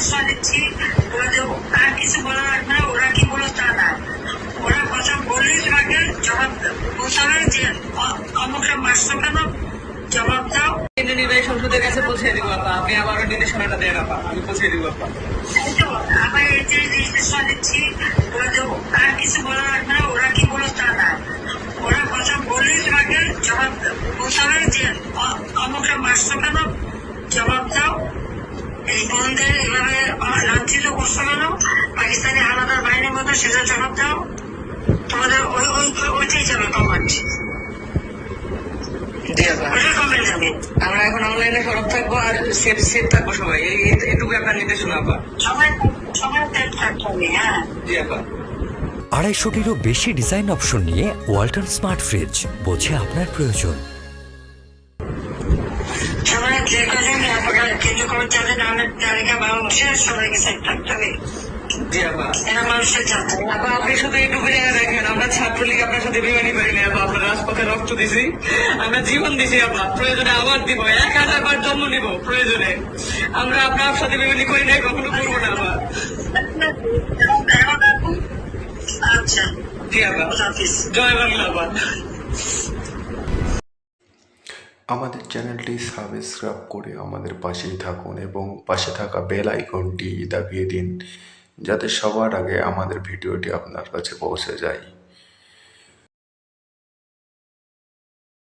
নির্দেশনা দিচ্ছি, তার কিছু বলা লাগবে না, ওরা কি বলো তা না, ওরা কথা বললেই তোমাকে জবাব বলতে হবে যে অমুকটা মারছো কেন, জবাব দাও। নির্বাহী সংসদের কাছে পৌঁছে দিব আপা, আপনি আবারও নির্দেশনাটা দেন আপা, আমি পৌঁছে দিব আপা। আবার এই যে নির্দেশনা দিচ্ছি, তার কিছু বলা লাগবে না, ওরা কি বলো তা না, ওরা কথা বললেই তোমাকে জবাব বলতে হবে যে অমুকটা মারছো কেন, জবাব দাও। এই বোনদের এভাবে লাঞ্ছিত করছো কেন, পাকিস্তানি আলাদা বাহিনীর মতো, সেটা জবাব দাও। তোমাদের ওইটাই যাবে কমান্ড। আমরা এখন অনলাইনে সরব থাকবো আর সেফ থাকবো সবাই, এইটুকু আপনার নির্দেশনা আপা। সবাই সেফ থাকতে হবে। হ্যাঁ জি আপা। 250টিরও বেশি ডিজাইন অপশন নিয়ে ওয়ালটন স্মার্ট ফ্রিজ, বোঝে আপনার প্রয়োজন। সবাই যে কজন কেন্দ্র করে যাদের নামের তালিকা বাংলাদেশের সবাইকে সেফ থাকতে হবে। জি আপা। এরা মানুষের জানতে আপা আপনি শুধু এইটুকু জায়গা দেখেন, আমরা ছাত্রলীগ আপনার সাথে বেমানি করিনি আপা, আমরা রাজপথে রক্ত দিছি, আমরা জীবন দিছি আপা, প্রয়োজনে আবার দিব, 1000 বার জন্ম নিব প্রয়োজনে, আমরা আপনার সাথে বেমানি করি নাই, কখনো করবো না আপা। আচ্ছা জি আপা, হাফিজ। জয় বাংলা আপা। আমাদের চ্যানেলটি সাবস্ক্রাইব করে আমাদের পাশেই থাকুন এবং পাশে থাকা বেল আইকনটি দাবিয়ে দিন, যাতে সবার আগে আমাদের ভিডিওটি আপনার কাছে পৌঁছে যায়।